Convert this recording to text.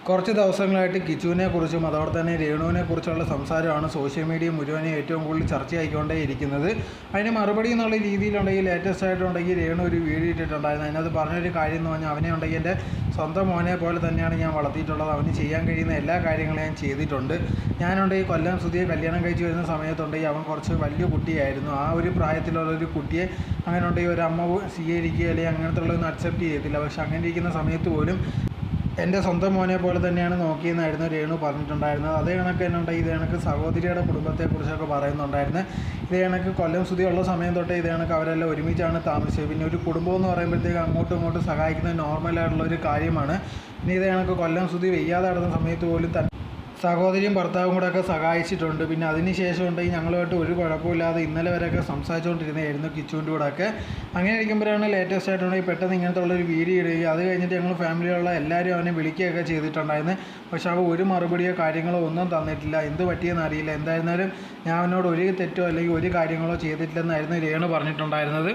കുറച്ച് ദിവസങ്ങളായിട്ട് കിച്ചുവിനെക്കുറിച്ചും അതോടെ തന്നെ രേണുവിനെക്കുറിച്ചുള്ള സംസാരമാണ് സോഷ്യൽ മീഡിയ മുഴുവനും ഏറ്റവും കൂടുതൽ ചർച്ചയായിക്കൊണ്ടേ ഇരിക്കുന്നത്. അതിന് മറുപടി എന്നുള്ള രീതിയിലുണ്ടെങ്കിൽ ലേറ്റസ്റ്റ് ആയിട്ടുണ്ടെങ്കിൽ രേണു ഒരു വീഡിയോ ഇട്ടിട്ടുണ്ടായിരുന്നു. അതിനകത്ത് പറഞ്ഞൊരു കാര്യം എന്ന് പറഞ്ഞാൽ അവനെ ഉണ്ടെങ്കിൽ എൻ്റെ സ്വന്തം മോനെ പോലെ തന്നെയാണ് ഞാൻ വളർത്തിയിട്ടുള്ളത്. അവന് ചെയ്യാൻ കഴിയുന്ന എല്ലാ കാര്യങ്ങളും ഞാൻ ചെയ്തിട്ടുണ്ട്. ഞാനുണ്ടെങ്കിൽ കൊല്ലം സുധിയെ കല്യാണം കഴിച്ച് വരുന്ന സമയത്തുണ്ടെങ്കിൽ അവൻ കുറച്ച് വലിയ കുട്ടിയായിരുന്നു. ആ ഒരു പ്രായത്തിലുള്ളൊരു കുട്ടിയെ അങ്ങനെ ഉണ്ടെങ്കിൽ ഒരു അമ്മ സ്വീകരിക്കുക അല്ലെങ്കിൽ അങ്ങനത്തെ ഉള്ളതൊന്നും അക്സെപ്റ്റ് ചെയ്യത്തില്ല. പക്ഷെ അങ്ങനെ ഇരിക്കുന്ന സമയത്ത് പോലും എൻ്റെ സ്വന്തം മോനെ പോലെ തന്നെയാണ് നോക്കിയെന്നായിരുന്നു രേണു പറഞ്ഞിട്ടുണ്ടായിരുന്നത്. അതേ കണക്ക് തന്നെ ഉണ്ട് ഇതേ കണക്ക് സഹോദരിയുടെ കുടുംബത്തെക്കുറിച്ചൊക്കെ പറയുന്നുണ്ടായിരുന്നു. ഇതേ കണക്ക് കൊല്ലം സുധി ഉള്ള സമയം തൊട്ടേ ഇതേ കണക്ക് അവരെല്ലാം ഒരുമിച്ചാണ് താമസിച്ചത്. പിന്നെ ഒരു കുടുംബം എന്ന് പറയുമ്പോഴത്തേക്ക് അങ്ങോട്ടും ഇങ്ങോട്ടും സഹായിക്കുന്നത് നോർമലായിട്ടുള്ളൊരു കാര്യമാണ്. പിന്നെ ഇതേ കണക്ക് കൊല്ലം സുധി വെയ്യാതെ നടന്ന സമയത്ത് പോലും സഹോദരിയും ഭർത്താവും കൂടെ ഒക്കെ സഹായിച്ചിട്ടുണ്ട്. പിന്നെ അതിന് ശേഷം ഉണ്ടെങ്കിൽ ഞങ്ങളുമായിട്ട് ഒരു കുഴപ്പമില്ലാതെ ഇന്നലെ വരെയൊക്കെ സംസാരിച്ചുകൊണ്ടിരുന്നതായിരുന്നു കിച്ചുവിൻ്റെ കൂടെ ഒക്കെ. അങ്ങനെ ഇരിക്കുമ്പോഴാണ് ലേറ്റസ്റ്റ് ആയിട്ടുണ്ടെങ്കിൽ പെട്ടെന്ന് ഇങ്ങനത്തെ ഉള്ളൊരു വീഡിയോ ഇടുകയും അത് കഴിഞ്ഞിട്ട് ഞങ്ങൾ ഫാമിലിയിലുള്ള എല്ലാവരും അവനെ വിളിക്കുകയൊക്കെ ചെയ്തിട്ടുണ്ടായിരുന്നു. പക്ഷേ അവ ഒരു മറുപടിയോ കാര്യങ്ങളോ ഒന്നും തന്നിട്ടില്ല. എന്ത് പറ്റിയെന്ന് അറിയില്ല. എന്തായിരുന്നാലും ഞാൻ അവനോട് ഒരു തെറ്റോ അല്ലെങ്കിൽ ഒരു കാര്യങ്ങളോ ചെയ്തിട്ടില്ലെന്നായിരുന്നു രേണു പറഞ്ഞിട്ടുണ്ടായിരുന്നത്.